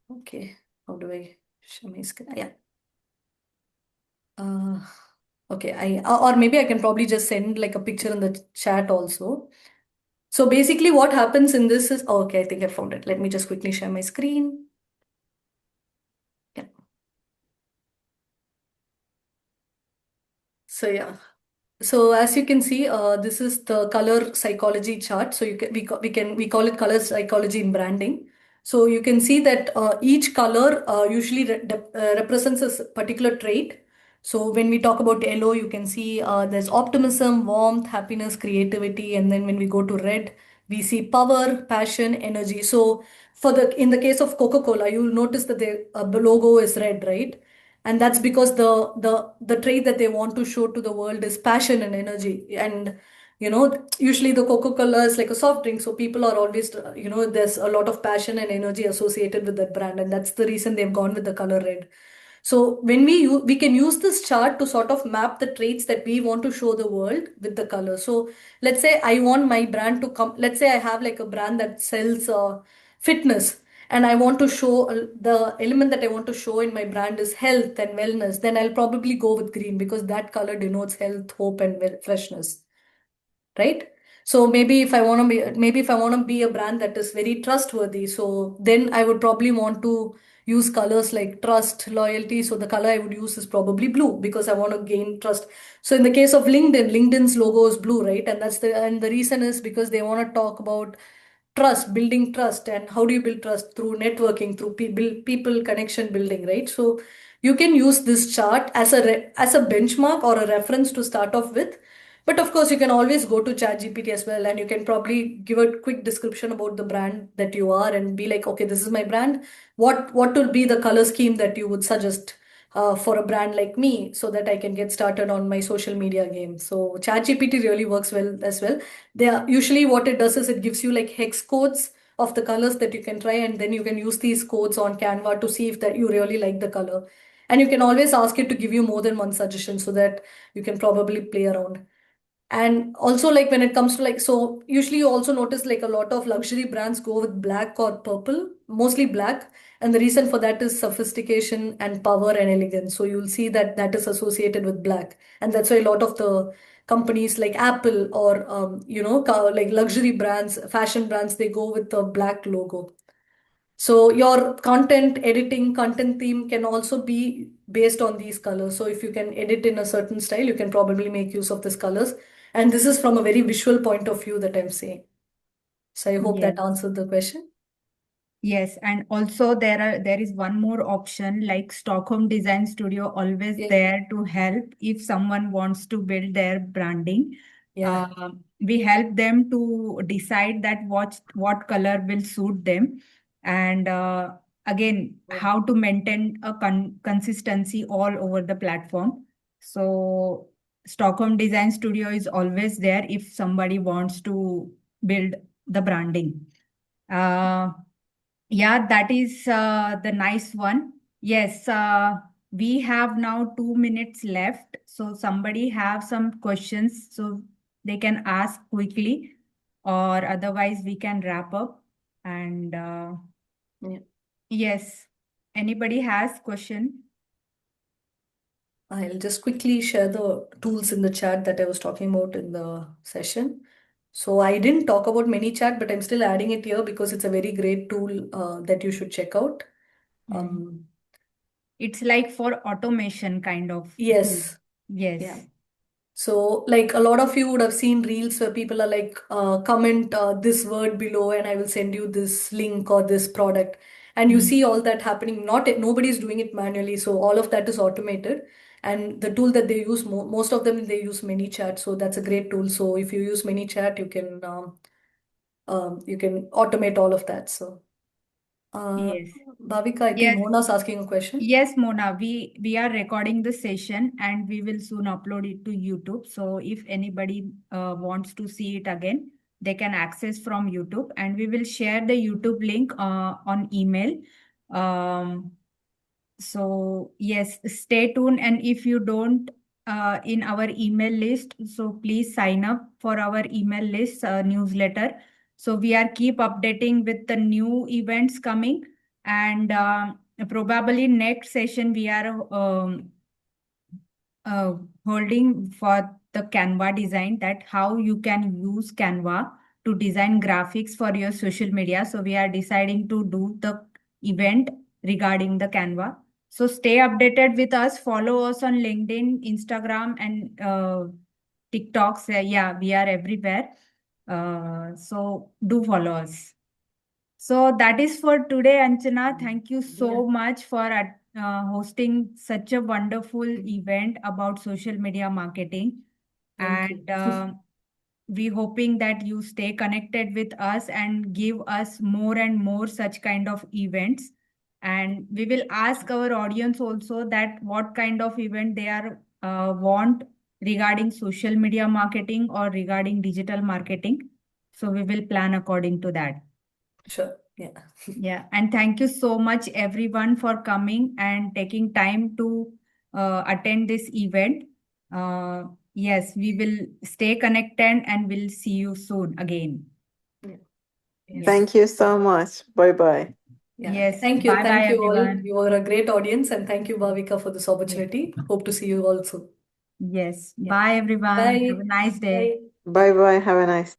okay, how do I share my screen? Yeah. Uh, okay, or maybe I can probably just send like a picture in the chat also. So basically what happens in this is, oh, okay, I think I found it. Let me just quickly share my screen. Yeah. So yeah. So as you can see, this is the color psychology chart. So we call it color psychology in branding. So you can see that each color usually represents a particular trait. So when we talk about yellow, you can see there's optimism, warmth, happiness, creativity, and then when we go to red, we see power, passion, energy. So in the case of Coca-Cola, you'll notice that the logo is red, right? And that's because the trait that they want to show to the world is passion and energy. And usually the Coca-Cola is like a soft drink, so people are always, there's a lot of passion and energy associated with that brand, and that's the reason they've gone with the color red. So when we can use this chart to sort of map the traits that we want to show the world with the color. So let's say I want my brand to come. Let's say I have like a brand that sells fitness, and I want to show the element that I want to show in my brand is health and wellness. Then I'll probably go with green because that color denotes health, hope, and freshness, right? So maybe if I want to be a brand that is very trustworthy, so then I would probably want to use colors like trust, loyalty. So the color I would use is probably blue because I want to gain trust. So in the case of LinkedIn's logo is blue, right? And the reason is because they want to talk about trust, building trust. And how do you build trust? Through networking, through people connection building, right? So you can use this chart as as a benchmark or a reference to start off with. But of course, you can always go to ChatGPT as well, and you can probably give a quick description about the brand that you are and be like, okay, this is my brand. What will be the color scheme that you would suggest for a brand like me, so that I can get started on my social media game? So ChatGPT really works well as well. They are usually what it does is it gives you like hex codes of the colors that you can try, and then you can use these codes on Canva to see if that you really like the color. And you can always ask it to give you more than one suggestion so that you can probably play around. And also, like when it comes to like, so usually you also notice like a lot of luxury brands go with black or purple, mostly black. And the reason for that is sophistication and power and elegance. So you'll see that that is associated with black. And that's why a lot of the companies like Apple or, like luxury brands, fashion brands, they go with the black logo. So your content editing, content theme can also be based on these colors. So if you can edit in a certain style, you can probably make use of these colors. And this is from a very visual point of view that I'm saying. So I hope that yes. answered the question. Yes, and also there is one more option, like Stockholm Design Studio, always Yeah, there to help if someone wants to build their branding. yeah, We help them to decide that what color will suit them, and again how to maintain a consistency all over the platform. So Stockholm Design Studio is always there if somebody wants to build the branding. Uh, yeah, that is the nice one. Yes, we have now 2 minutes left. So somebody have some questions, so they can ask quickly, or otherwise we can wrap up. And yeah. yes, anybody has question? I'll just quickly share the tools in the chat that I was talking about in the session. So I didn't talk about ManyChat, but I'm still adding it here because it's a very great tool that you should check out. Mm. Um, It's like for automation kind of tool. yes, yeah. Yes. So, like a lot of you would have seen reels where people are like, comment this word below, and I will send you this link or this product. And you Mm. see all that happening. Not nobody's doing it manually, so all of that is automated. And the tool that they use, most of them they use ManyChat, so that's a great tool. So if you use ManyChat, you can automate all of that. So, uh, Yes. Bhavika, I think Yes. Mona's asking a question. Yes, Mona, we are recording the session and we will soon upload it to YouTube. So if anybody wants to see it again, they can access from YouTube, and we will share the YouTube link on email. Um, so yes, stay tuned. And if you don't in our email list, so please sign up for our email list newsletter. So we are keep updating with the new events coming, and probably next session we are uh, holding for the Canva design, that how you can use Canva to design graphics for your social media. So we are deciding to do the event regarding the Canva. So stay updated with us. Follow us on LinkedIn, Instagram, and TikToks. Yeah, we are everywhere. So do follow us. So that is for today, Anchana. Thank you Yeah, so much for hosting such a wonderful event about social media marketing. thank you. And we hoping that you stay connected with us and give us more and more such kind of events. And we will ask our audience also that what kind of event they are want regarding social media marketing or regarding digital marketing. So we will plan according to that. Sure. Yeah. Yeah, and thank you so much everyone for coming and taking time to attend this event. Yes, we will stay connected and we'll see you soon again. Yeah. Yes. Yes. Thank you so much. Bye bye. Yeah. Yes. Thank you. Bye bye, Thank you all. everyone. You are a great audience, and thank you, Bhavika, for this Yes. opportunity. Hope to see you also. Yes. Yeah. Bye, everyone. Have Bye. a nice day. Bye. Bye bye. Have a nice